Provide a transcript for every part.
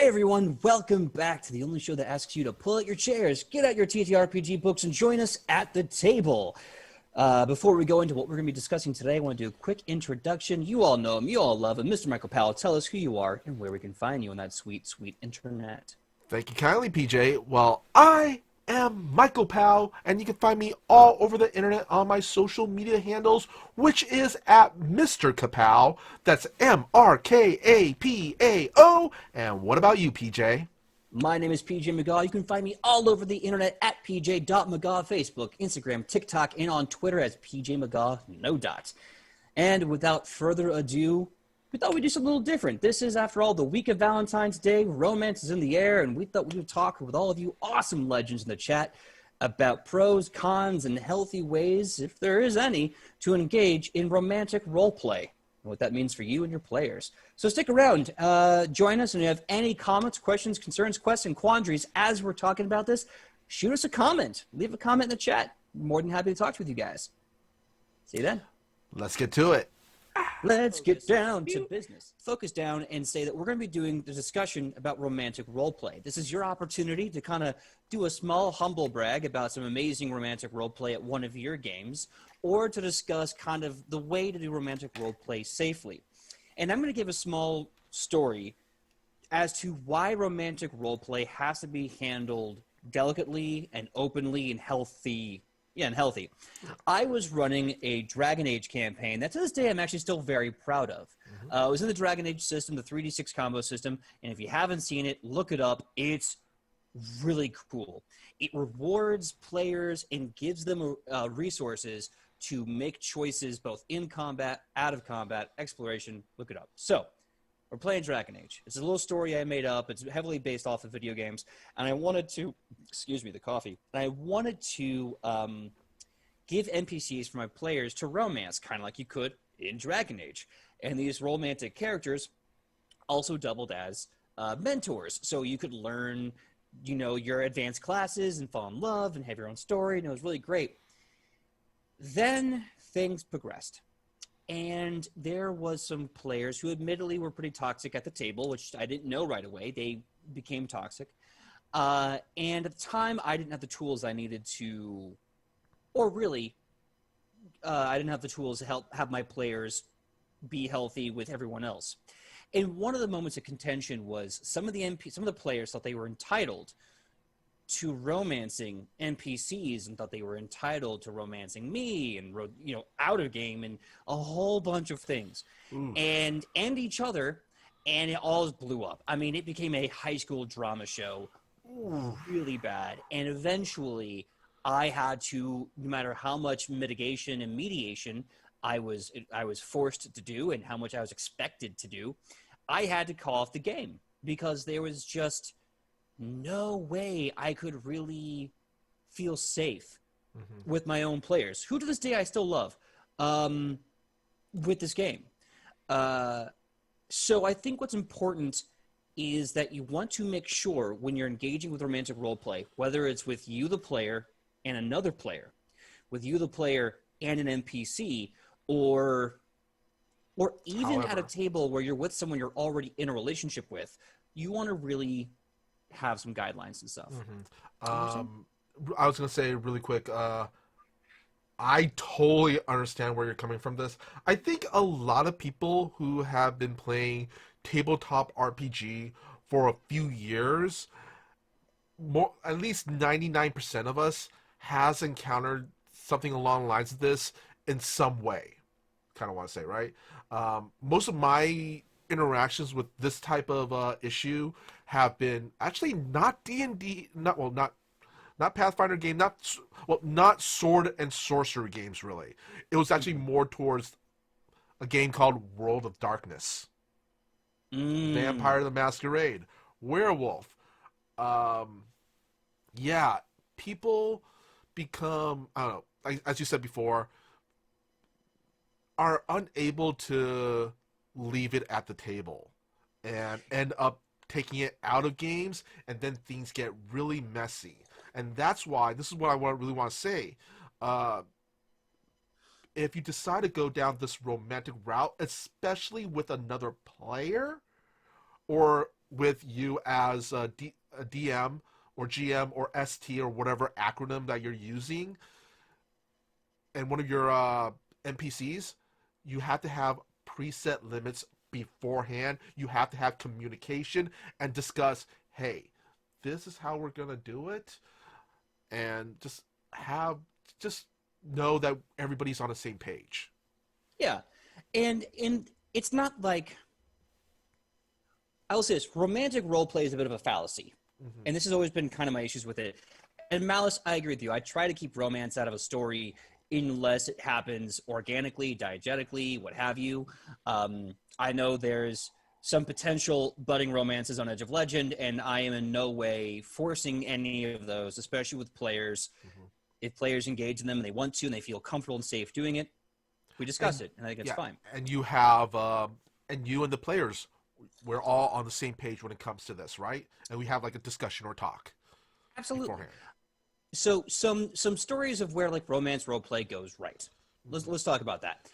everyone, welcome back to the only show that asks you to pull out your chairs, get out your TTRPG books, and join us at the table. Before we go into what we're going to be discussing today, I want to do a quick introduction. You all know him, you all love him. Mr. Michael Powell, tell us who you are and where we can find you on that sweet, sweet internet. Thank you kindly, PJ. Well, I am Michael Powell, and you can find me all over the internet on my social media handles, which is at Mr. Kapow. That's MRKAPAO. And what about you, PJ? My name is PJ McGaw. You can find me all over the internet at pj.mcgaw, Facebook, Instagram, TikTok, and on Twitter as PJ McGaw, no dots. And without further ado, we thought we'd do something a little different. This is, after all, the week of Valentine's Day. Romance is in the air, and we thought we would talk with all of you awesome legends in the chat about pros, cons, and healthy ways, if there is any, to engage in romantic roleplay and what that means for you and your players. So stick around. Join us, and if you have any comments, questions, concerns, quests, and quandaries as we're talking about this, shoot us a comment. Leave a comment in the chat. More than happy to talk with you guys. See you then. Let's get to it. Let's get down to business. Focus down and say that we're going to be doing the discussion about romantic roleplay. This is your opportunity to kind of do a small humble brag about some amazing romantic roleplay at one of your games, or to discuss kind of the way to do romantic roleplay safely. And I'm going to give a small story as to why romantic roleplay has to be handled delicately and openly and healthy. I was running a Dragon Age campaign that to this day I'm actually still very proud of. It was in the Dragon Age system, the 3d6 combo system, and if you haven't seen it, look it up. It's really cool. It rewards players and gives them resources to make choices both in combat, out of combat, exploration. Look it up. So, we're playing Dragon Age. It's a little story I made up. It's heavily based off of video games. And I wanted to, excuse me, the coffee. And I wanted to give NPCs for my players to romance, kind of like you could in Dragon Age. And these romantic characters also doubled as mentors. So you could learn, your advanced classes and fall in love and have your own story. And it was really great. Then things progressed. And there was some players who admittedly were pretty toxic at the table, which I didn't know right away. They became toxic. And at the time, I didn't have the tools I needed to, or really, I didn't have the tools to help have my players be healthy with everyone else. And one of the moments of contention was some of the players thought they were entitled to romancing NPCs and thought they were entitled to romancing me and, out of game and a whole bunch of things. And each other, and it all blew up. I mean, it became a high school drama show, really bad. And eventually I had to, no matter how much mitigation and mediation I was forced to do and how much I was expected to do, I had to call off the game because there was just no way I could really feel safe with my own players, who to this day I still love, with this game. So I think what's important is that you want to make sure when you're engaging with romantic roleplay, whether it's with you, the player, and another player, with you, the player, and an NPC, or even at a table where you're with someone you're already in a relationship with, you want to really have some guidelines and stuff. I was going to say really quick, I totally understand where you're coming from this. I think a lot of people who have been playing tabletop RPG for a few years, at least 99% of us has encountered something along the lines of this in some way. Kind of want to say, right? Most of my interactions with this type of issue have been actually not D&D, not Pathfinder game, not sword and sorcery games really. It was actually more towards a game called World of Darkness, Vampire the Masquerade, Werewolf. People become, I don't know, as you said before, are unable to leave it at the table and end up taking it out of games, and then things get really messy. And that's why, this is what I really want to say. If you decide to go down this romantic route, especially with another player, or with you as a DM or GM or ST or whatever acronym that you're using, and one of your NPCs, you have to have preset limits beforehand. You have to have communication and discuss, hey, this is how we're gonna do it, and just know that everybody's on the same page. Yeah, and it's not like, I will say this: romantic role play is a bit of a fallacy, and this has always been kind of my issues with it. And Malice, I agree with you. I try to keep romance out of a story unless it happens organically, diegetically, what have you. I know there's some potential budding romances on Edge of Legend, and I am in no way forcing any of those, especially with players. If players engage in them and they want to and they feel comfortable and safe doing it, we discuss it, and I think it's fine. And you have and you and the players, we're all on the same page when it comes to this, right? And we have like a discussion or talk Absolutely. beforehand. So some stories of where like romance role play goes right. Let's talk about that.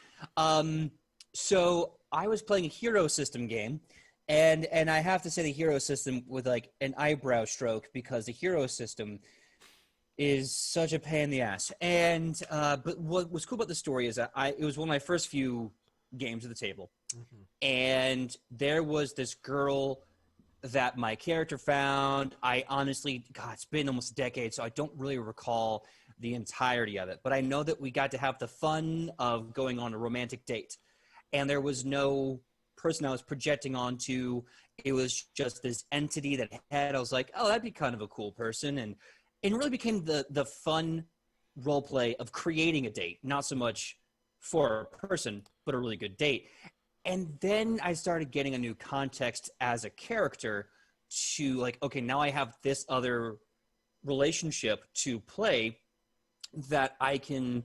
So I was playing a hero system game, and I have to say the hero system with like an eyebrow stroke, because the hero system is such a pain in the ass. And but what was cool about the story is that it was one of my first few games at the table, and there was this girl that my character found. I honestly, God, it's been almost a decade, so I don't really recall the entirety of it. But I know that we got to have the fun of going on a romantic date, and there was no person I was projecting onto. It was just this entity that I was like, oh, that'd be kind of a cool person, and it really became the fun role play of creating a date, not so much for a person, but a really good date. And then I started getting a new context as a character to like, okay, now I have this other relationship to play that I can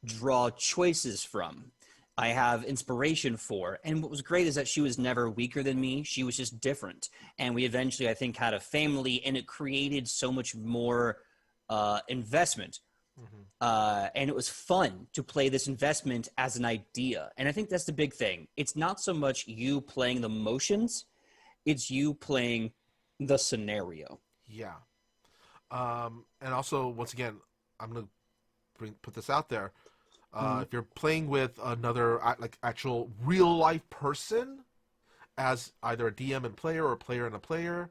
draw choices from. I have inspiration for. And what was great is that she was never weaker than me. She was just different. And we eventually, I think, had a family, and it created so much more investment. And it was fun to play this investment as an idea. And I think that's the big thing. It's not so much you playing the motions, it's you playing the scenario. Yeah. And also, once again, I'm going to put this out there. If you're playing with another like actual real life person as either a DM and player or a player and a player,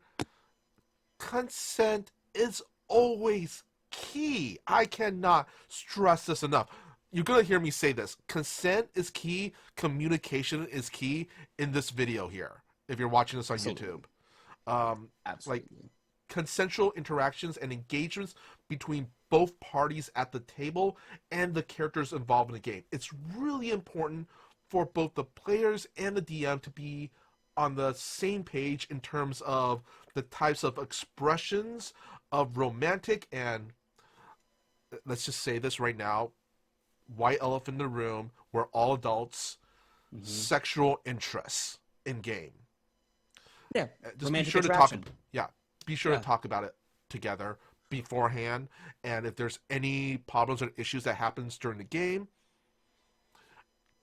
consent is always key. I cannot stress this enough. You're going to hear me say this. Consent is key. Communication is key in this video here, if you're watching this on Absolutely. YouTube. Like, Absolutely. consensual interactions and engagements between both parties at the table and the characters involved in the game. It's really important for both the players and the DM to be on the same page in terms of the types of expressions of romantic and, let's just say this right now, white elephant in the room, we're all adults, sexual interests in game. Yeah. Just Romantic be sure attraction. be sure to talk about it together beforehand, and if there's any problems or issues that happens during the game,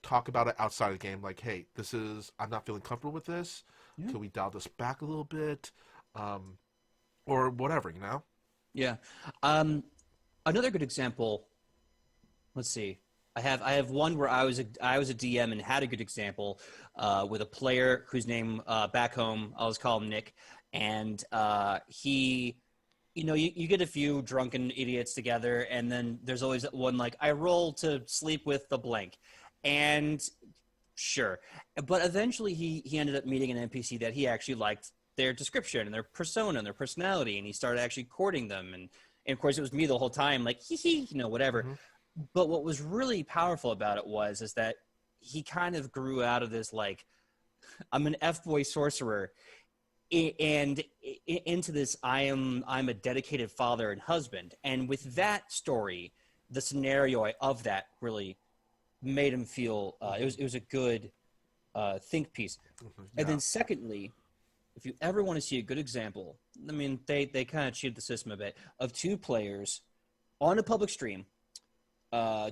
talk about it outside of the game. Like, hey, I'm not feeling comfortable with this. Can we dial this back a little bit, or whatever, you know? Yeah. Another good example. Let's see. I have one where I was a DM and had a good example with a player whose name back home I'll just call him Nick, and he, you get a few drunken idiots together, and then there's always that one like, I roll to sleep with the blank, and sure, but eventually he ended up meeting an NPC that he actually liked their description and their persona and their personality, and he started actually courting them, and of course it was me the whole time, like hee hee, whatever. But what was really powerful about it is that he kind of grew out of this like, I'm an F-boy sorcerer, and into this I'm a dedicated father and husband. And with that story, the scenario of that really made him feel it was a good think piece. And then secondly, if you ever want to see a good example, I mean, they kind of cheated the system a bit, of two players on a public stream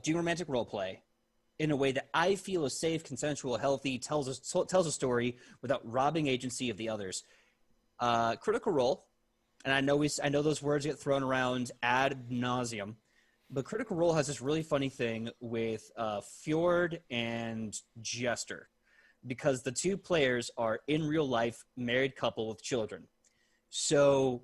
doing romantic role play in a way that I feel is safe, consensual, healthy, tells a story without robbing agency of the others. Critical Role, and I know those words get thrown around ad nauseum, but Critical Role has this really funny thing with Fjord and Jester, because the two players are in real life married couple with children. So,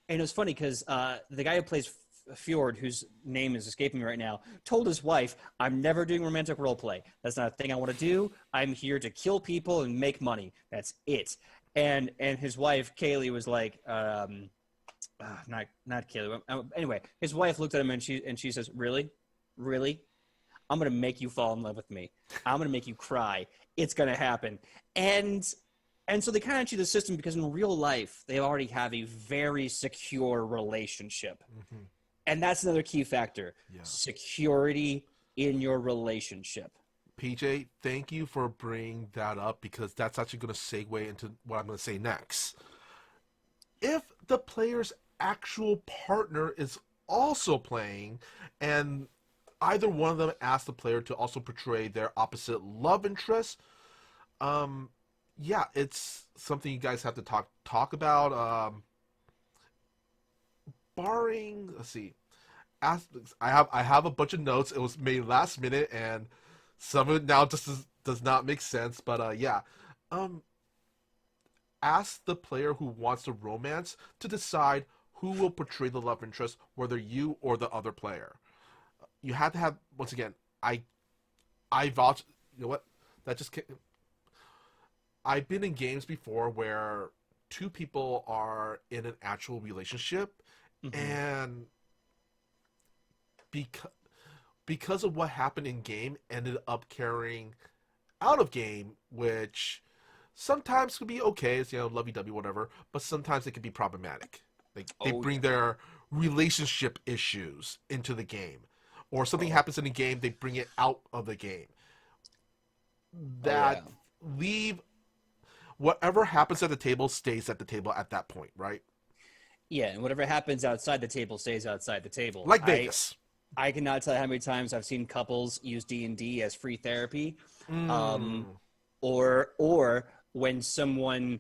and it was funny because the guy who plays Fjord, whose name is escaping me right now, told his wife, "I'm never doing romantic role play. That's not a thing I want to do. I'm here to kill people and make money. That's it." And his wife Kaylee was like, not Kaylee. Anyway, his wife looked at him and she says, "Really, really? I'm gonna make you fall in love with me. I'm gonna make you cry. It's gonna happen." And and so they kind of cheat the system because in real life they already have a very secure relationship, Hmm. and that's another key factor: Yeah. security in your relationship. PJ, thank you for bringing that up because that's actually going to segue into what I'm going to say next. If the player's actual partner is also playing and either one of them asks the player to also portray their opposite love interest, um, yeah, it's something you guys have to talk about. Barring, let's see, I have a bunch of notes. It was made last minute, and some of it now just does not make sense. But yeah, um, ask the player who wants the romance to decide who will portray the love interest, whether you or the other player. You have to have once again. I vouch. You know what? That just I've been in games before where two people are in an actual relationship, Hmm. and because because of what happened in game, ended up carrying out of game, which sometimes could be okay, it's lovey dovey, whatever, but sometimes it can be problematic. Like they Oh bring yeah. their relationship issues into the game, or something Oh, happens in the game, they bring it out of the game. oh That yeah. leave whatever happens at the table stays at the table at that point, right? Yeah, and whatever happens outside the table stays outside the table. Like I Vegas. I cannot tell you how many times I've seen couples use D&D as free therapy, um, Mm. or when someone.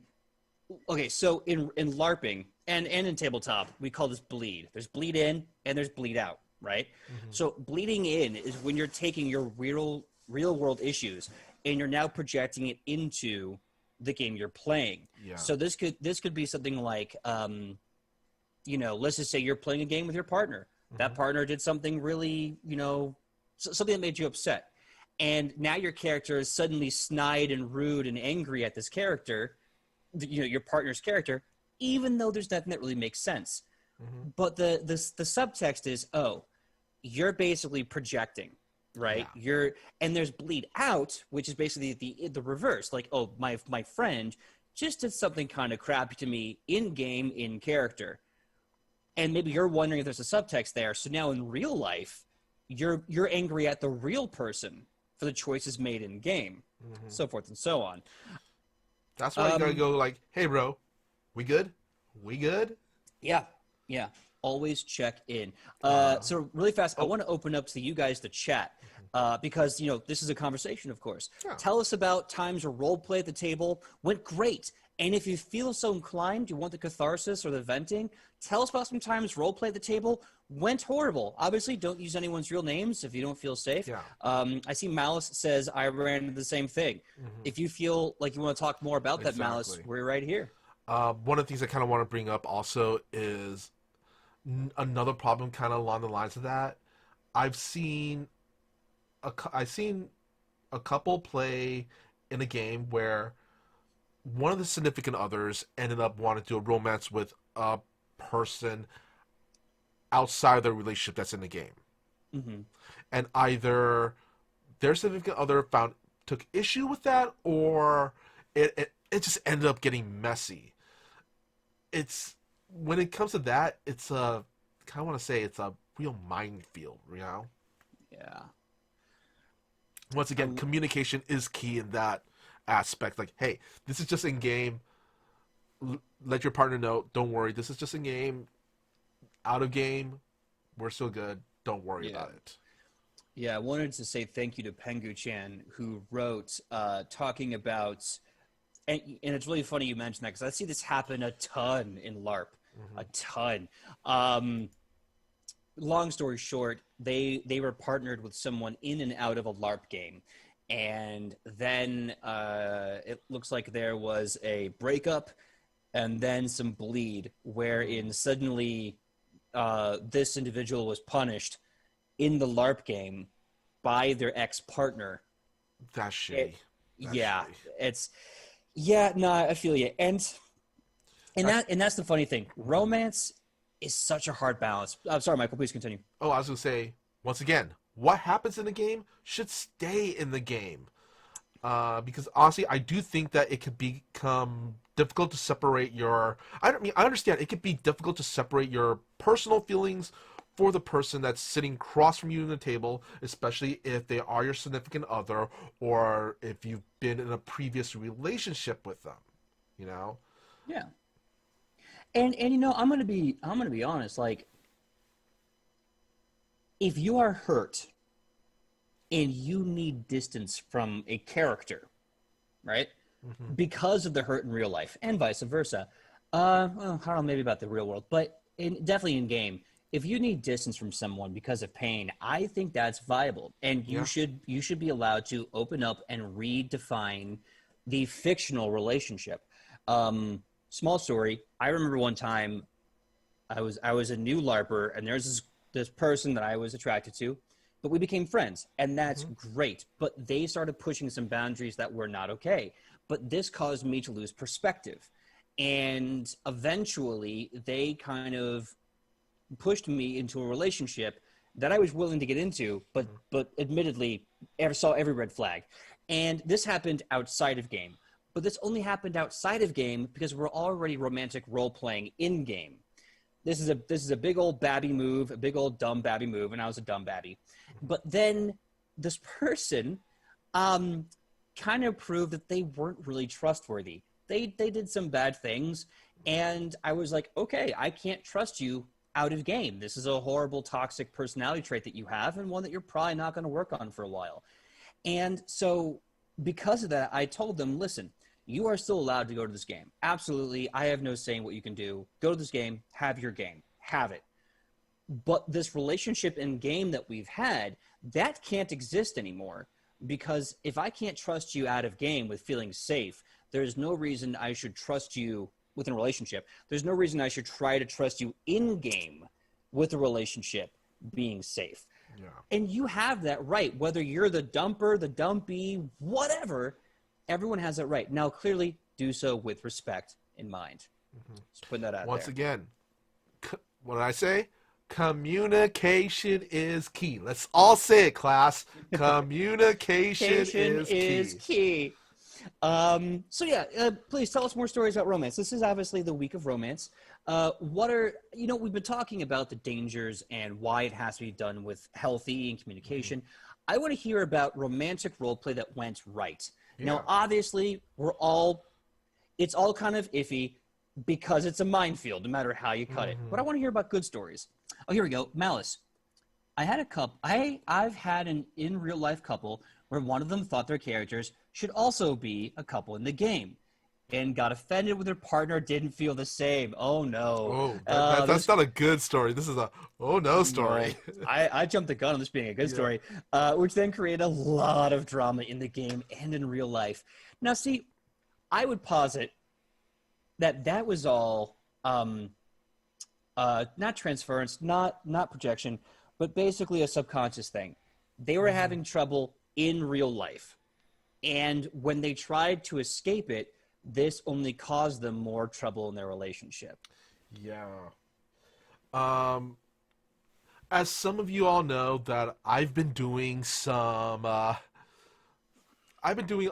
Okay, so in LARPing and in tabletop, we call this bleed. There's bleed in and there's bleed out, right? Hmm. So bleeding in is when you're taking your real world issues and you're now projecting it into the game you're playing. Yeah. So this could be something like let's just say you're playing a game with your partner. Hmm. That partner did something really, something that made you upset. And now your character is suddenly snide and rude and angry at this character, your partner's character, even though there's nothing that really makes sense. Hmm. But the subtext is, oh, you're basically projecting, right? Yeah. And there's bleed out, which is basically the reverse. Like, oh, my friend just did something kind of crappy to me in game, in character, and maybe you're wondering if there's a subtext there. So now in real life, you're angry at the real person for the choices made in game, Hmm. so forth and so on. That's why you gotta Um, go like, hey, bro, we good? We good? yeah, yeah. Always check in. Uh, So really fast, I oh, want to open up to you guys to chat mhm. because this is a conversation, of course. Yeah. Tell us about times a role play at the table went great, and if you feel so inclined, you want the catharsis or the venting. Tell us about some times role play at the table went horrible. Obviously, don't use anyone's real names if you don't feel safe. Yeah. I see Malice says I ran into the same thing. Hmm. If you feel like you want to talk more about that, Malice, Exactly. we're right here. One of the things I kind of want to bring up also is another problem, kind of along the lines of that. I've seen I've seen a couple play in a game where one of the significant others ended up wanting to do a romance with a person outside of the relationship that's in the game, Hmm. and either their significant other found took issue with that, or it just ended up getting messy. It's when it comes to that, it's a kind of want to say it's a real minefield, you know. Yeah. Once again, I, communication is key in that aspect. Like, hey, this is just in game. Let your partner know. Don't worry, this is just in game. Out of game, we're still good. Don't worry yeah. about it. Yeah, I wanted to say thank you to Pengu Chan, who wrote talking about and it's really funny you mentioned that because I see this happen a ton in LARP, Mm-hmm. a ton. Um, Long story short, they were partnered with someone in and out of a LARP game, and then it looks like there was a breakup, and then some bleed, wherein suddenly this individual was punished in the LARP game by their ex partner. That's It, shitty. That's yeah, shitty. it's yeah, no, I feel you, That's and that's the funny thing. mhm. Romance is such a hard balance. I'm sorry, Michael. Please continue. Oh, I was gonna say once again, what happens in the game should stay in the game. Because honestly, I do think that it could become difficult to separate your. I don't mean I understand it could be difficult to separate your personal feelings for the person that's sitting across from you in the table, especially if they are your significant other or if you've been in a previous relationship with them. You know. Yeah, and I'm gonna be honest. Like, if you are hurt and you need distance from a character, right? Hmm. Because of the hurt in real life, and vice versa. Well, I don't know, maybe about the real world, but definitely in game, if you need distance from someone because of pain, I think that's viable, and Yeah. you should be allowed to open up and redefine the fictional relationship. Small story. I remember one time I was a new LARPer, and there's this person that I was attracted to, but we became friends, and that's Hmm. great. But they started pushing some boundaries that were not okay. But this caused me to lose perspective, and eventually they kind of pushed me into a relationship that I was willing to get into, Hmm. but admittedly, ever saw every red flag. And this happened outside of game. But this only happened outside of game because we're already romantic role playing in game. This is a big old babby move, a big old dumb babby move, and I was a dumb babby. But then this person um, kind of proved that they weren't really trustworthy. They did some bad things, and I was like, okay, I can't trust you out of game. This is a horrible, toxic personality trait that you have, and one that you're probably not going to work on for a while. And so, because of that, I told them, listen, you are still allowed to go to this game. Absolutely. I have no saying what you can do. Go to this game, have your game, have it. But this relationship in game that we've had, that can't exist anymore. Because if I can't trust you out of game with feeling safe, there's no reason I should trust you within a relationship. There's no reason I should try to trust you in game with a relationship being safe. Yeah. And you have that right, whether you're the dumper, the dumpy, whatever, everyone has that right. Now, clearly, do so with respect in mind. Hmm. Just putting that out Once there. again, what did I say? Communication is key. Let's all say it, class. Communication Communication is is key. key. So yeah, please tell us more stories about romance. This is obviously the week of romance. What are we've been talking about the dangers and why it has to be done with healthy and Hmm. communication. I want to hear about romantic role play that went right. Now, Yeah. obviously, it's all kind of iffy because it's a minefield, no matter how you cut it. But I Hmm. want to hear about good stories. Oh, here we go. Malice. I had a couple. I've had an in real life couple where one of them thought their characters should also be a couple in the game, and got offended when their partner didn't feel the same. Oh no, Oh, that's this not a good story. This is a oh no story. no. I jumped the gun on this being a good Yeah. story, which then created a lot of drama in the game and in real life. Now, see, I would posit that that was all not transference, not projection, but basically a subconscious thing. They were Hmm. having trouble in real life, and when they tried to escape it, this only caused them more trouble in their relationship. Yeah. Um, as some of you all know, that I've been doing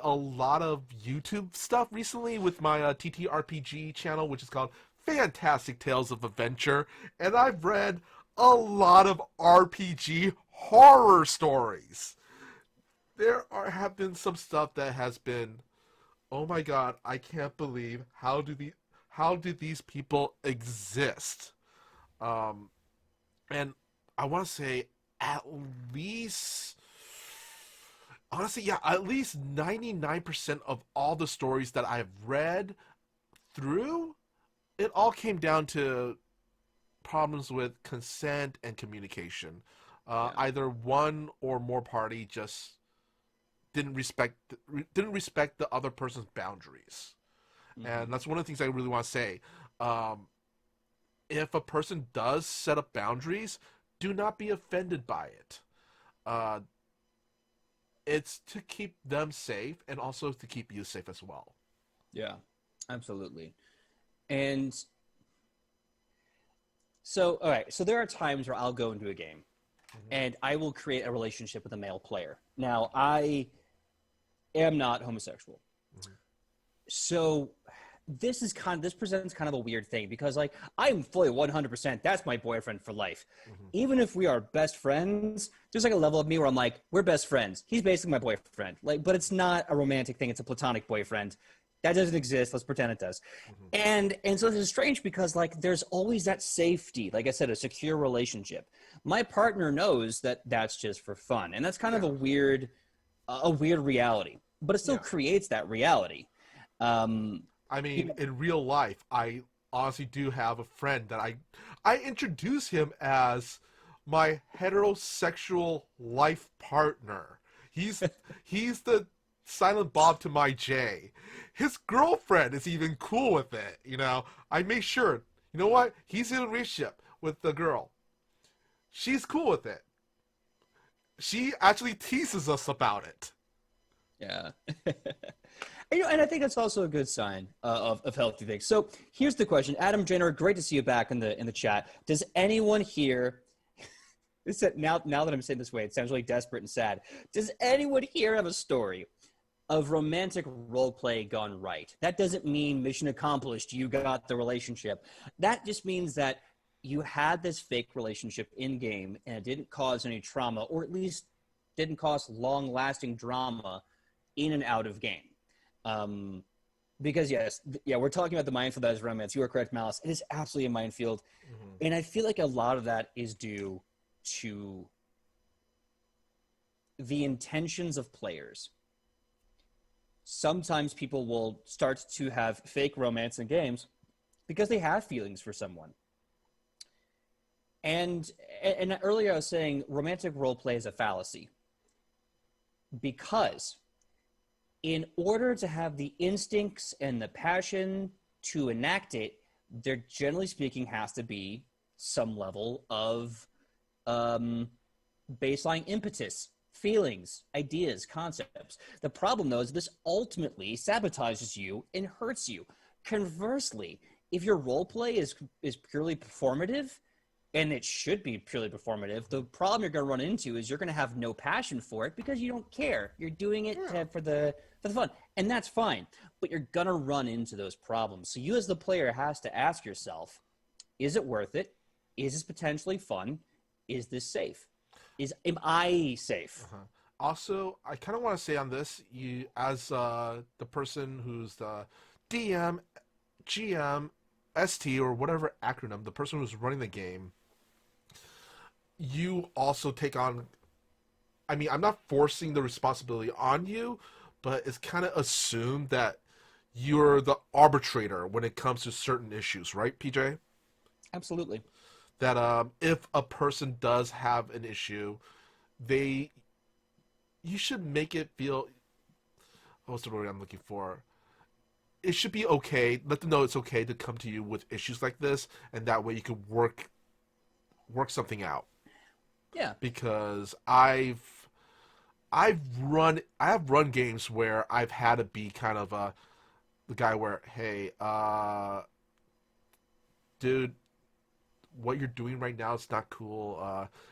a lot of YouTube stuff recently with my TTRPG channel, which is called Fantastic Tales of Adventure, and I've read a lot of RPG horror stories. Have been some stuff that has been, oh my god, I can't believe how do these people exist? Um, and I want to say at least Honestly, yeah, at least 99% of all the stories that I've read through, it all came down to problems with consent and communication. Yeah. Either one or more party just didn't respect didn't respect the other person's boundaries, and Hmm. that's one of the things I really want to say. Um, if a person does set up boundaries, do not be offended by it. Uh, it's to keep them safe and also to keep you safe as well. Yeah, absolutely. And so, all right, so there are times where I'll go into a game Mm-hmm. and I will create a relationship with a male player. Now, I am not homosexual. Mm-hmm. So this presents kind of a weird thing because like I'm fully 100% that's my boyfriend for life. Mm-hmm. Even if we are best friends, there's like a level of me where I'm like, we're best friends. He's basically my boyfriend. Like, but it's not a romantic thing, it's a platonic boyfriend. That doesn't exist. Let's pretend it does. Mm-hmm. And so this is strange because like there's always that safety, like I said, a secure relationship. My partner knows that that's just for fun. And that's kind of Yeah, a weird reality, but it still yeah. creates that reality. Um, I you mean, know, in real life, I honestly do have a friend that I introduce him as my heterosexual life partner. He's he's the Silent Bob to my Jay. His girlfriend is even cool with it. I make sure. You know what? He's in a relationship with the girl. She's cool with it. She actually teases us about it. yeah. And I think that's also a good sign of healthy things. So here's the question, Adam Jenner. Great to see you back in the chat. Does anyone here? Now that I'm saying this way, it sounds really desperate and sad. Does anyone here have a story of romantic role play gone right? That doesn't mean mission accomplished. You got the relationship. That just means that you had this fake relationship in game and it didn't cause any trauma, or at least didn't cause long lasting drama in and out of game. Um, because yes, yeah, we're talking about the minefield that is romance. You are correct, Malice. It is absolutely a minefield, Mm-hmm. and I feel like a lot of that is due to the intentions of players. Sometimes people will start to have fake romance in games because they have feelings for someone. And and earlier I was saying romantic role play is a fallacy because in order to have the instincts and the passion to enact it, there generally speaking has to be some level of um, baseline impetus, feelings, ideas, concepts. The problem, though, is this ultimately sabotages you and hurts you. Conversely, if your role play is purely performative, and it should be purely performative, the problem you're going to run into is you're going to have no passion for it because you don't care. You're doing it Yeah. for the fun, and that's fine. But you're going to run into those problems. So you, as the player, has to ask yourself: is it worth it? Is this potentially fun? Is this safe? Am I safe? Uh-huh. Also, I kind of want to say on this, you as the person who's the DM, GM, ST, or whatever acronym, the person who's running the game, you also take on. I mean, I'm not forcing the responsibility on you, but it's kind of assumed that you're the arbitrator when it comes to certain issues, right, PJ? Absolutely. That if a person does have an issue, they you should make it feel. What's the word I'm looking for? It should be okay. Let them know it's okay to come to you with issues like this, and that way you can work something out. Yeah. Because I have run games where I've had to be kind of the guy where, hey, dude, what you're doing right now is not cool.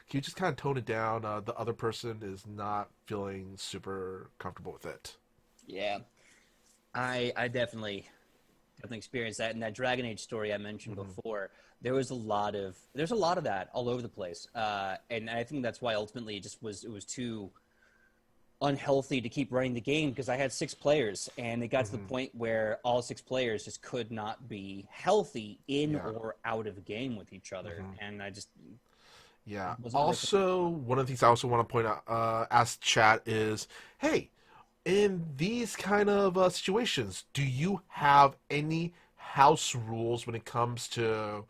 Can you just kind of tone it down? The other person is not feeling super comfortable with it. Yeah. I definitely experienced that in that Dragon Age story I mentioned Mm-hmm. before. There's a lot of that all over the place, and I think that's why ultimately it was too unhealthy to keep running the game because I had six players, and it got to the Mm-hmm. point where all six players just could not be healthy in Yeah. or out of a game with each other, Mm-hmm. and I just Yeah. Wasn't worth it. Also, one of the things I also want to point out, ask chat is, hey, in these kind of situations, do you have any house rules when it comes to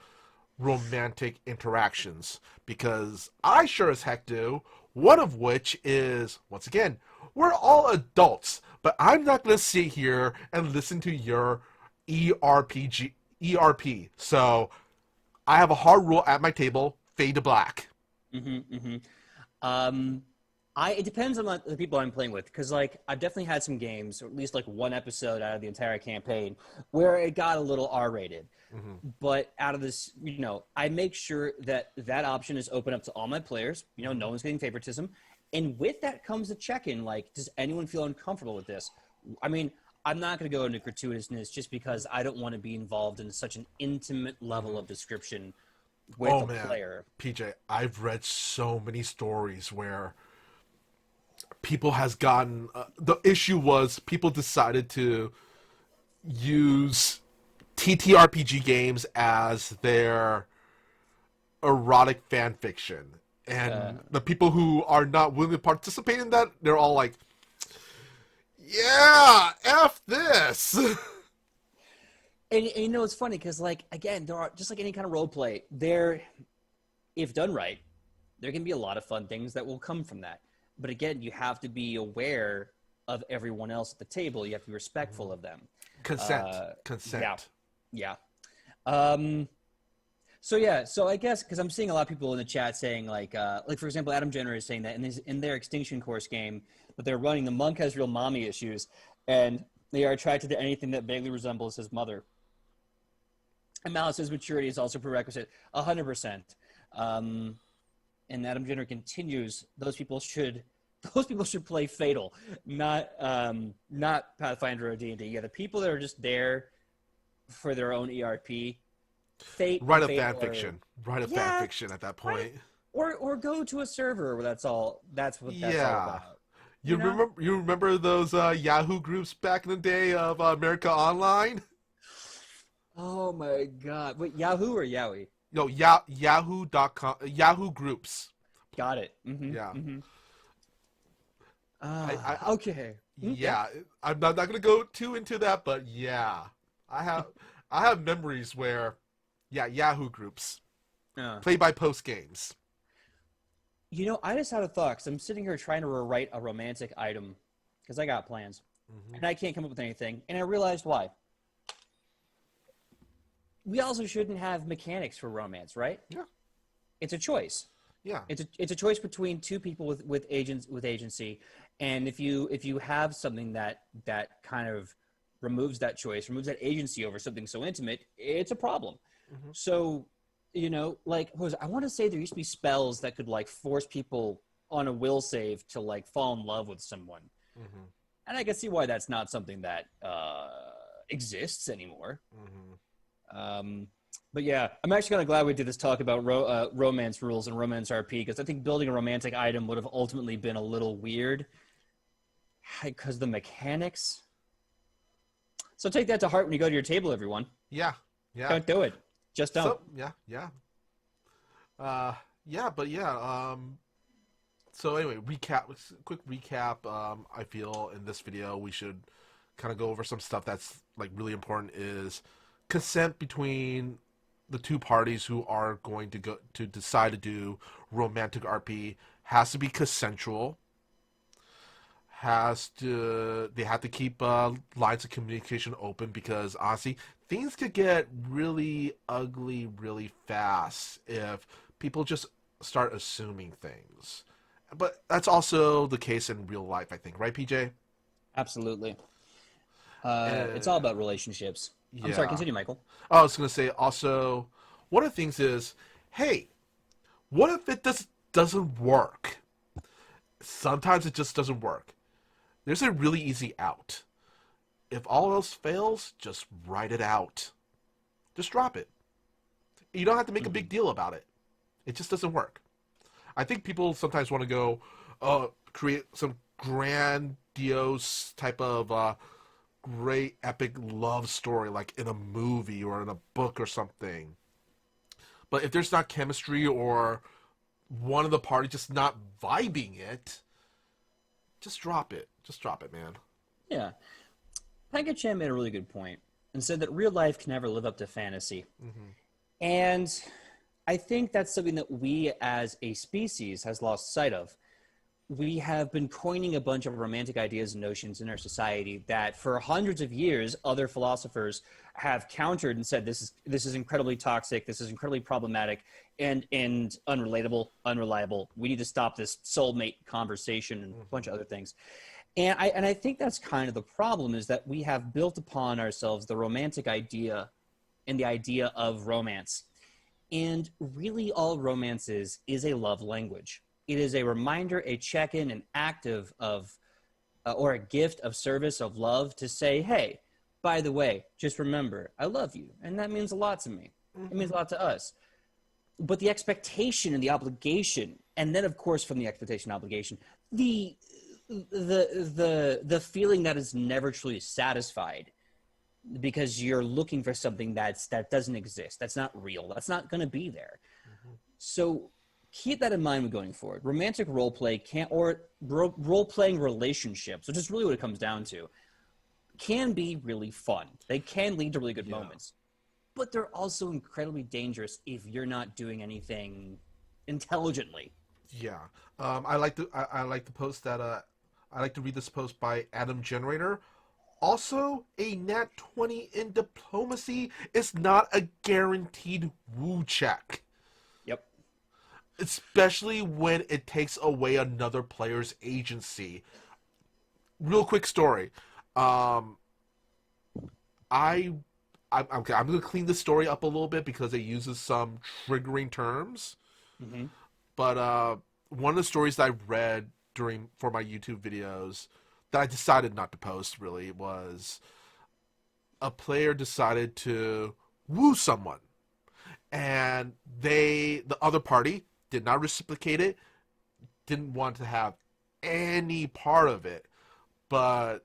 romantic interactions? Because I sure as heck do. One of which is, once again, we're all adults, but I'm not going to sit here and listen to your ERP. So I have a hard rule at my table: fade to black. Mm-hmm, mm-hmm. Um, it depends on the people I'm playing with, because like I've definitely had some games, or at least like one episode out of the entire campaign, where it got a little R-rated. Mm-hmm. But out of this, I make sure that that option is open up to all my players. No one's getting favoritism, and with that comes a check-in. Like, does anyone feel uncomfortable with this? I mean, I'm not going to go into gratuitousness just because I don't want to be involved in such an intimate level Mm-hmm. of description with Oh a man, player. PJ, I've read so many stories where people has gotten the issue was people decided to use TTRPG games as their erotic fan fiction. Uh, And the people who are not willing to participate in that, they're all like, yeah, F this. and it's funny because, like, again, there are just like any kind of role play. There, if done right, there can be a lot of fun things that will come from that. But again, you have to be aware of everyone else at the table. You have to be respectful of them. Consent. Uh, yeah, Consent. yeah. Um, so I guess because I'm seeing a lot of people in the chat saying like for example, Adam Jenner is saying that in their Extinction Course game that they're running, the monk has real mommy issues, and they are attracted to anything that vaguely resembles his mother. And Malice's maturity is also prerequisite, 100%. Um, and Adam Jenner continues, those people should play Fatal, not Pathfinder or D&D. Yeah, the people that are just there for their own ERP, Fate Write and a fan Fatal are, fiction. Write a fan yeah, fiction at that right. point. Or go to a server where that's what that's all Yeah. about. You You know? remember those Yahoo groups back in the day of America Online? Oh my God! Wait, Yahoo or Yowie? No, Yahoo.com, Yahoo groups. Got it. Mm-hmm. Yeah. Mm-hmm. I Okay. Yeah. yeah, I'm not gonna go too into that, but yeah, I have I have memories where, yeah, Yahoo groups, Uh, play by post games. I just had a thought because I'm sitting here trying to rewrite a romantic item because I got plans Hmm. and I can't come up with anything, and I realized why. We also shouldn't have mechanics for romance, right? Yeah, It's a choice. yeah. It's a choice between two people with agency, and if you have something that kind of removes that choice, removes that agency over something so intimate, it's a problem. Hmm. So, like I want to say there used to be spells that could like force people on a will save to like fall in love with someone, Hmm. and I can see why that's not something that exists anymore. Hmm. Um, but yeah, I'm actually kind of glad we did this talk about romance rules and romance RP because I think building a romantic item would have ultimately been a little weird because the mechanics. So take that to heart when you go to your table, everyone. Yeah, yeah. Don't do it. Just don't. So yeah, yeah. Yeah, but yeah. So anyway, quick recap. I feel in this video we should kind of go over some stuff that's like really important. Is consent between the two parties who are going to go to decide to do romantic RP has to be consensual. They have to keep lines of communication open because honestly things could get really ugly really fast if people just start assuming things, but that's also the case in real life, I think, right, PJ? Absolutely. It's all uh, about relationships. I'm sorry. yeah. Continue, Michael. I was going to say also, one of the things is, hey, what if it doesn't work? Sometimes it just doesn't work. There's a really easy out. If all else fails, just write it out. Just drop it. You don't have to make a big Hmm. deal about it. It just doesn't work. I think people sometimes want to go, create some grandiose type of great epic love story, like in a movie or in a book or something. But if there's not chemistry or one of the party just not vibing it, just drop it. Just drop it, man. Yeah. Chan made a really good point and said that real life can never live up to fantasy. Mm-hmm. And I think that's something that we as a species has lost sight of. We have been coining a bunch of romantic ideas and notions in our society that for hundreds of years other philosophers have countered and said this is incredibly toxic, this is incredibly problematic and unrelatable, unreliable. We need to stop this soulmate conversation and a bunch of other things. And I think that's kind of the problem, is that we have built upon ourselves the romantic idea and the idea of romance. And really all romance is a love language. It is a reminder, a check-in, an act of or a gift of service, of love, to say, hey, by the way, just remember, I love you. And that means a lot to me. It means a lot to us. But the expectation and the obligation, and then, of course, from the expectation and obligation, the feeling that is never truly satisfied because you're looking for something that doesn't exist, that's not real, that's not going to be there. So keep that in mind going forward. Romantic roleplay role-playing relationships, which is really what it comes down to, can be really fun. They can lead to really good moments. But they're also incredibly dangerous if you're not doing anything intelligently. Yeah. I like the post that I like to read this post by Adam Generator. Also, a Nat 20 in diplomacy is not a guaranteed woo check. Yep. Especially when it takes away another player's agency. Real quick story. I'm going to clean the story up a little bit because it uses some triggering terms. Mm-hmm. But one of the stories that I read for my YouTube videos that I decided not to post really was a player decided to woo someone, and the other party did not reciprocate it, didn't want to have any part of it, but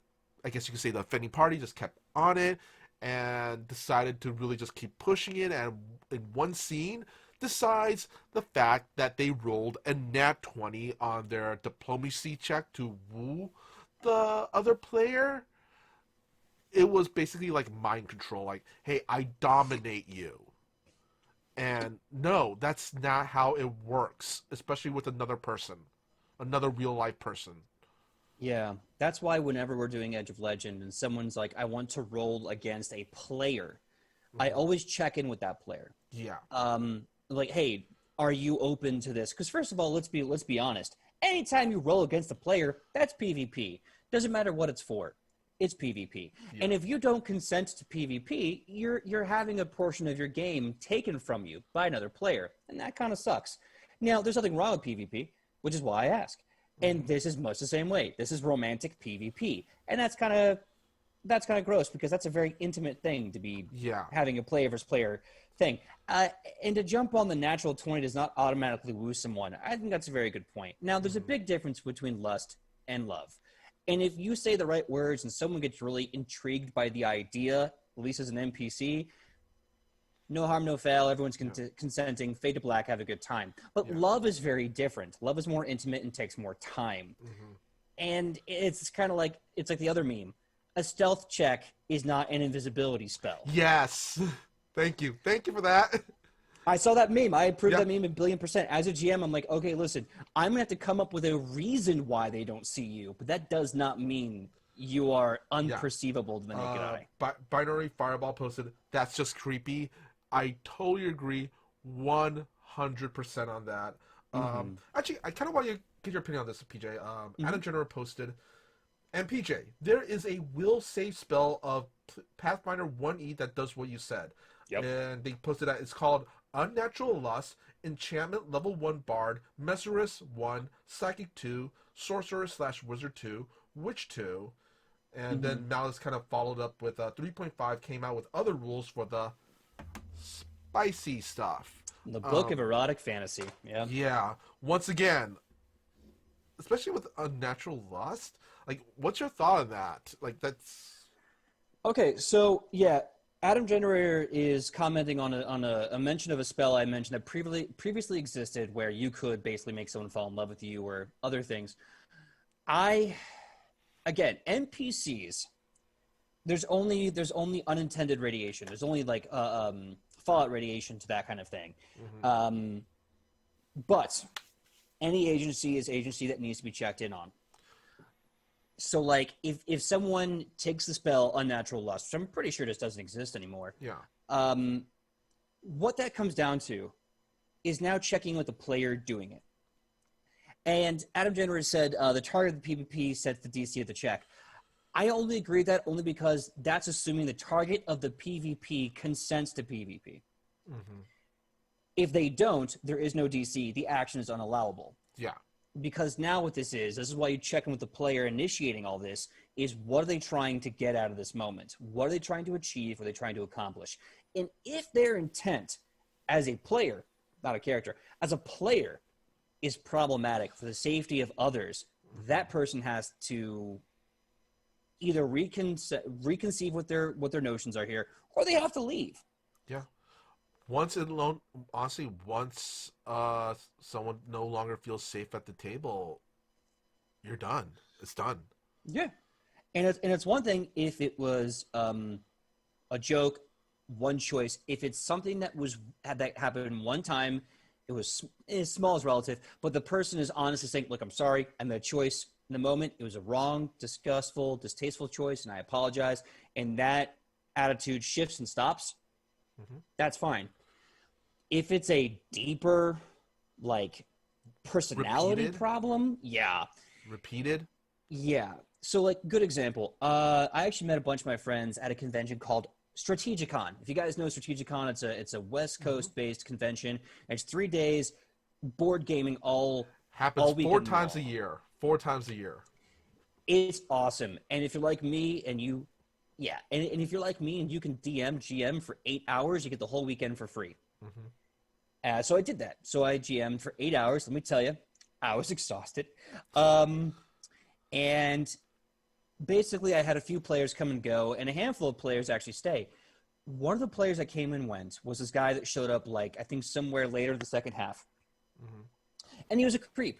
I guess you could say the offending party just kept on it and decided to really just keep pushing it, and in one scene decides the fact that they rolled a nat 20 on their diplomacy check to woo the other player. It was basically like mind control, like, hey, I dominate you. And no, that's not how it works, especially with another person, another real life person. Yeah, that's why whenever we're doing Edge of Legend and someone's like, I want to roll against a player, I always check in with that player. Yeah. Like, hey, are you open to this? Because first of all, let's be honest. Anytime you roll against a player, that's PvP. Doesn't matter what it's for. It's PvP. Yeah. And if you don't consent to PvP, you're having a portion of your game taken from you by another player, and that kind of sucks. Now, there's nothing wrong with PvP, which is why I ask. And this is much the same way. This is romantic PvP, and that's kind of gross because that's a very intimate thing to be having a player versus player thing. And to jump on the natural 20 does not automatically woo someone. I think that's a very good point. Now, there's a big difference between lust and love. And if you say the right words and someone gets really intrigued by the idea, at least as an NPC, no harm, no foul, everyone's consenting, fade to black, have a good time. But love is very different. Love is more intimate and takes more time. And it's kind of like, it's like the other meme. A stealth check is not an invisibility spell. Yes. Thank you. Thank you for that. I saw that meme. I approved that meme 1,000,000,000%. As a GM, I'm like, okay, listen, I'm going to have to come up with a reason why they don't see you, but that does not mean you are unperceivable to the naked eye. Binary Fireball posted, that's just creepy. I totally agree 100% on that. Actually, I kind of want you to get your opinion on this, PJ. Adam Jenner posted, and PJ, there is a will save spell of Pathfinder 1E that does what you said. Yep. And they posted that it's called Unnatural Lust, Enchantment Level 1 Bard, Mesmerist 1, Psychic 2, Sorcerer/Wizard 2, Witch 2. And then Malice kind of followed up with 3.5, came out with other rules for the spicy stuff. The Book of Erotic Fantasy. Yeah. Yeah. Once again, especially with Unnatural Lust, like, what's your thought on that? Like, that's... Okay, so, yeah, Adam Generator is commenting on a mention of a spell I mentioned that previously existed, where you could basically make someone fall in love with you or other things. Again, NPCs. There's only unintended radiation. There's only like fallout radiation to that kind of thing. But any agency is agency that needs to be checked in on. So, like, if someone takes the spell Unnatural Lust, which I'm pretty sure this doesn't exist anymore, what that comes down to is now checking with the player doing it. And Adam Jenner said the target of the PvP sets the DC of the check. I only agree with that only because that's assuming the target of the PvP consents to PvP. If they don't, there is no DC. The action is unallowable. Yeah. Because now what this is why you check in with the player initiating all this, is what are they trying to get out of this moment? What are they trying to achieve? What are they trying to accomplish? And if their intent as a player, not a character, as a player is problematic for the safety of others, that person has to either reconceive what their notions are here, or they have to leave. Yeah. Honestly, once someone no longer feels safe at the table, you're done. It's done. Yeah, and it's one thing if it was a joke, one choice. If it's something that happened one time, it was as small as relative, but the person is honestly saying, "Look, I'm sorry, I made a choice in the moment. It was a wrong, disgustful, distasteful choice, and I apologize." And that attitude shifts and stops. That's fine. If it's a deeper, like, personality problem, yeah. Repeated? Yeah. So, like, good example. I actually met a bunch of my friends at a convention called Strategicon. If you guys know Strategicon, it's a West Coast-based convention. And it's 3 days, board gaming all happens weekend 4 times long. a year. 4 times a year. It's awesome. And if you're like me and you... Yeah, and if you're like me and you can GM for 8 hours, you get the whole weekend for free. So I did that. So I GM'd for 8 hours. Let me tell you, I was exhausted. And basically I had a few players come and go, and a handful of players actually stay. One of the players that came and went was this guy that showed up, like, I think somewhere later the second half. And he was a creep.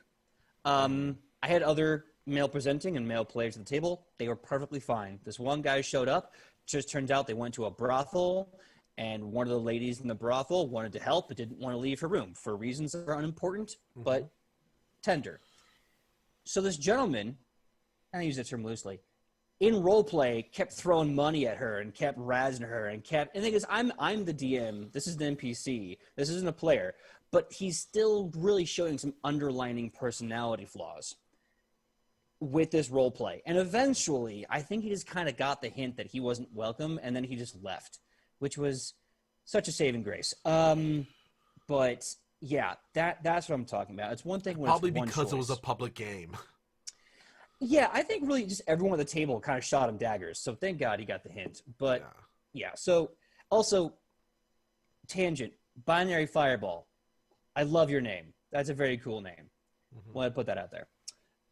I had other male presenting and male players at the table. They were perfectly fine. This one guy showed up. Just turned out they went to a brothel, and one of the ladies in the brothel wanted to help but didn't want to leave her room for reasons that are unimportant but tender. So this gentleman, and I use that term loosely, in roleplay kept throwing money at her and kept razzing her and the thing is, I'm the DM. This is an NPC. This isn't a player. But he's still really showing some underlining personality flaws with this role play. And eventually, I think he just kind of got the hint that he wasn't welcome, and then he just left, which was such a saving grace. But yeah, that's what I'm talking about. It's one thing when probably it's one because choice. It was a public game. Yeah, I think really just everyone at the table kind of shot him daggers, so thank God he got the hint. But yeah, so also, tangent, Binary Fireball. I love your name. That's a very cool name. Want to put that out there.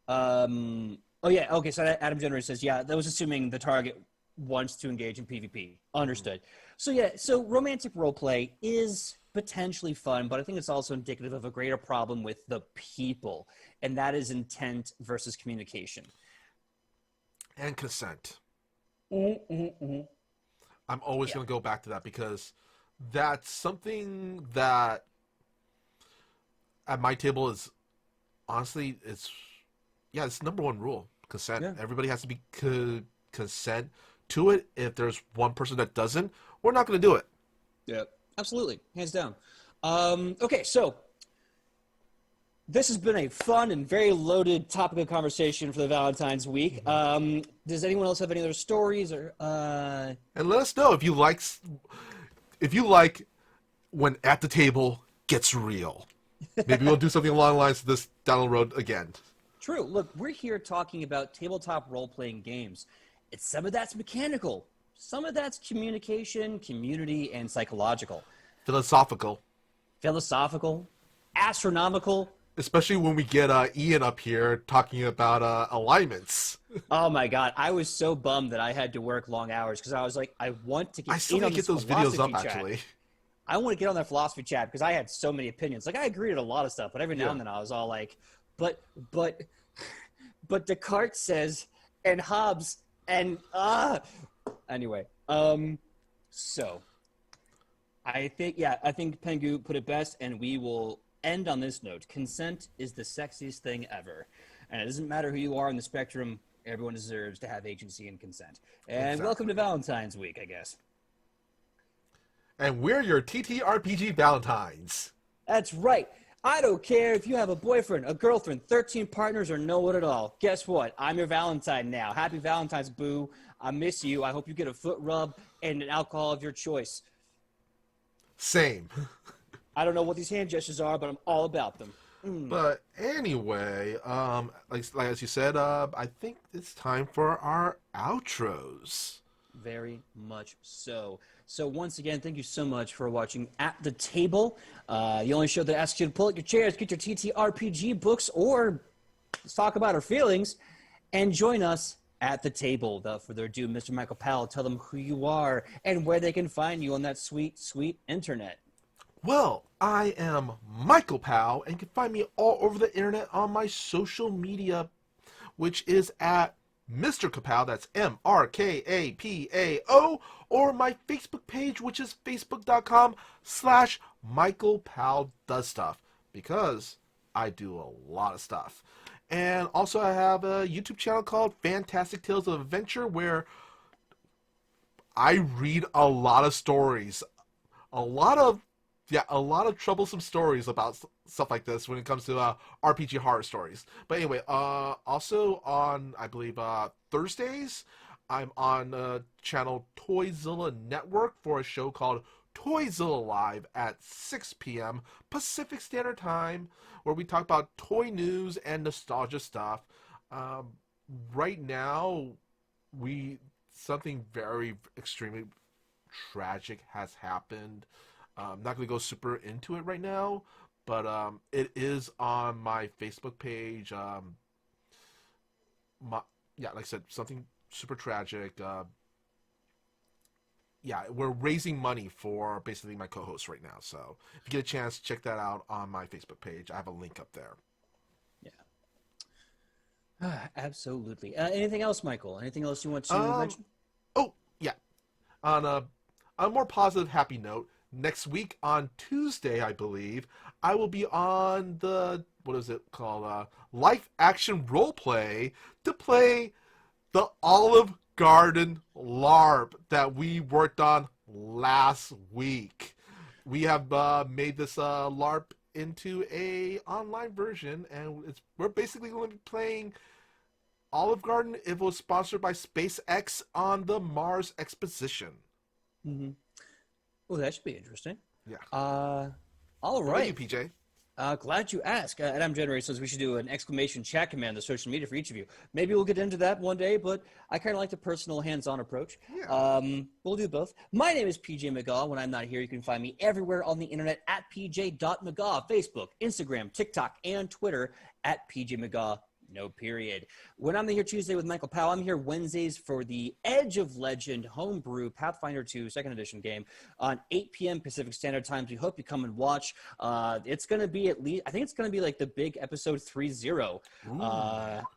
Oh yeah, okay, so Adam Jenner says, yeah, that was assuming the target wants to engage in PvP. Understood. So yeah, so romantic roleplay is potentially fun, but I think it's also indicative of a greater problem with the people, and that is intent versus communication. And consent. I'm always going to go back to that because that's something that at my table is, honestly, it's number one rule. Consent. Yeah. Everybody has to be consent to it. If there's one person that doesn't, we're not going to do it. Yeah, absolutely. Hands down. Okay, so this has been a fun and very loaded topic of conversation for the Valentine's week. Does anyone else have any other stories or? And let us know if you like when at the table gets real. Maybe we'll do something along the lines of this down the road again. True. Look, we're here talking about tabletop role-playing games. Some of that's mechanical. Some of that's communication, community, and psychological. Philosophical. Astronomical. especially when we get Ian up here talking about alignments. Oh my God, I was so bummed that I had to work long hours because I was like, I want to I get still in need on to this get those videos philosophy up, chat. actually. I want to get on that philosophy chat because I had so many opinions. Like I agreed with a lot of stuff, but every now Yeah. and then I was all like, but but but Descartes says and Hobbes and anyway. So I think Pengu put it best, and we will end on this note. Consent is the sexiest thing ever. And it doesn't matter who you are on the spectrum, everyone deserves to have agency and consent. And welcome to Valentine's Week, I guess. And we're your TTRPG Valentines. That's right. I don't care if you have a boyfriend, a girlfriend, 13 partners, or no one at all. Guess what? I'm your Valentine now. Happy Valentine's, boo. I miss you. I hope you get a foot rub and an alcohol of your choice. Same. I don't know what these hand gestures are, but I'm all about them. But anyway, like as you said, I think it's time for our outros. Very much so. So once again, thank you so much for watching At the Table, the only show that asks you to pull out your chairs, get your TTRPG books, or let's talk about our feelings, and join us at the table. Without further ado, Mr. Michael Powell, tell them who you are and where they can find you on that sweet, sweet internet. Well, I am Michael Powell, and you can find me all over the internet on my social media, which is at Mr. Kapow, that's MRKAPAO, or my Facebook page, which is facebook.com/Michael Powell Does Stuff, because I do a lot of stuff. And also I have a YouTube channel called Fantastic Tales of Adventure, where I read a lot of stories. A lot of troublesome stories about stuff like this when it comes to RPG horror stories. But anyway, also on, I believe, Thursdays, I'm on channel Toyzilla Network for a show called Toyzilla Live at 6 p.m. Pacific Standard Time, where we talk about toy news and nostalgia stuff. Right now, something very extremely tragic has happened. I'm not going to go super into it right now, but it is on my Facebook page. Like I said, something super tragic. We're raising money for basically my co-host right now. So if you get a chance, check that out on my Facebook page. I have a link up there. Yeah. Absolutely. Anything else, Michael? Anything else you want to mention? Oh, yeah. On a more positive, happy note, next week on Tuesday, I believe, I will be on the, what is it called, live action roleplay to play the Olive Garden LARP that we worked on last week. We have made this LARP into a online version, and we're basically going to be playing Olive Garden. It was sponsored by SpaceX on the Mars Exposition. Mm-hmm. Well, that should be interesting. Yeah. All What right. about you, PJ? Glad you asked. Adam Generator says we should do an exclamation chat command on social media for each of you. Maybe we'll get into that one day, but I kind of like the personal hands-on approach. Yeah. We'll do both. My name is PJ McGaw. When I'm not here, you can find me everywhere on the internet at pj.mcgaw, Facebook, Instagram, TikTok, and Twitter at PJ McGaw. No period. When I'm here Tuesday with Michael Powell, I'm here Wednesdays for the Edge of Legend Homebrew Pathfinder 2 2nd Edition game on 8 p.m. Pacific Standard Time. We hope you come and watch. It's going to be at least, I think it's going to be like the big episode 3-0.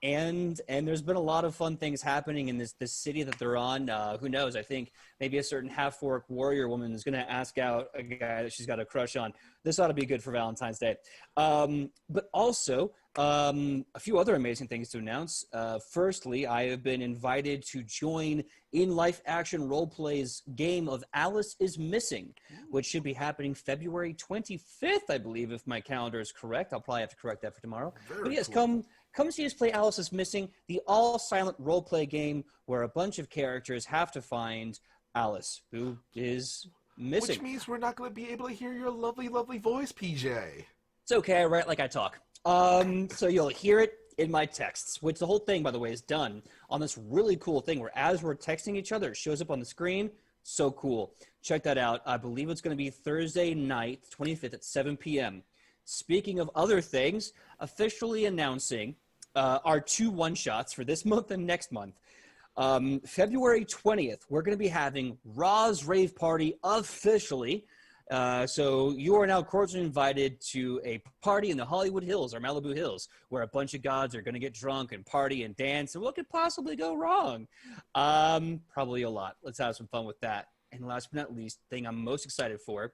And there's been a lot of fun things happening in this city that they're on. Who knows? I think maybe a certain half-orc warrior woman is going to ask out a guy that she's got a crush on. This ought to be good for Valentine's Day. But also, a few other amazing things to announce. Firstly, I have been invited to join in live action roleplay's game of Alice is Missing, which should be happening February 25th, I believe, if my calendar is correct. I'll probably have to correct that for tomorrow. But yes, cool. Come see us play Alice is Missing, the all-silent roleplay game where a bunch of characters have to find Alice, who is missing. Which means we're not going to be able to hear your lovely, lovely voice, PJ. It's okay, I write like I talk. So you'll hear it in my texts, which the whole thing, by the way, is done on this really cool thing where as we're texting each other, it shows up on the screen. So cool. Check that out. I believe it's going to be Thursday night, 25th at 7 p.m. speaking of other things, officially announcing our 2 one-shots for this month and next month. February 20th, we're going to be having Raw's Rave Party officially. So you are now cordially invited to a party in the Hollywood Hills or Malibu Hills where a bunch of gods are going to get drunk and party and dance. And what could possibly go wrong? Probably a lot. Let's have some fun with that. And last but not least, thing I'm most excited for,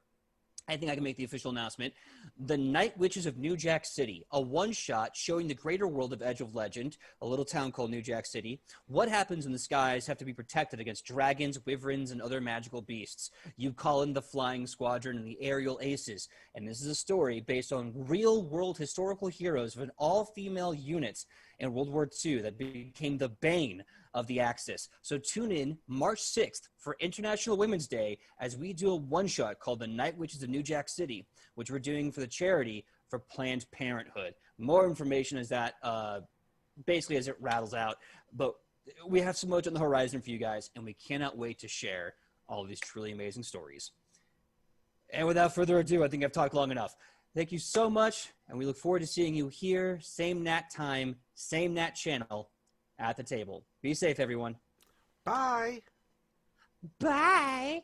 I think I can make the official announcement. The Night Witches of New Jack City, a one-shot showing the greater world of Edge of Legend, a little town called New Jack City. What happens when the skies have to be protected against dragons, wyverns, and other magical beasts? You call in the Flying Squadron and the Aerial Aces. And this is a story based on real-world historical heroes of an all-female unit in World War II that became the bane of the Axis. So tune in March 6th for International Women's Day as we do a one-shot called The Night Witches of New Jack City, which we're doing for the charity for Planned Parenthood. More information is that basically as it rattles out. But we have so much on the horizon for you guys, and we cannot wait to share all of these truly amazing stories. And without further ado, I think I've talked long enough. Thank you so much, and we look forward to seeing you here, same Nat time, same Nat channel, at the table. Be safe, everyone. Bye. Bye.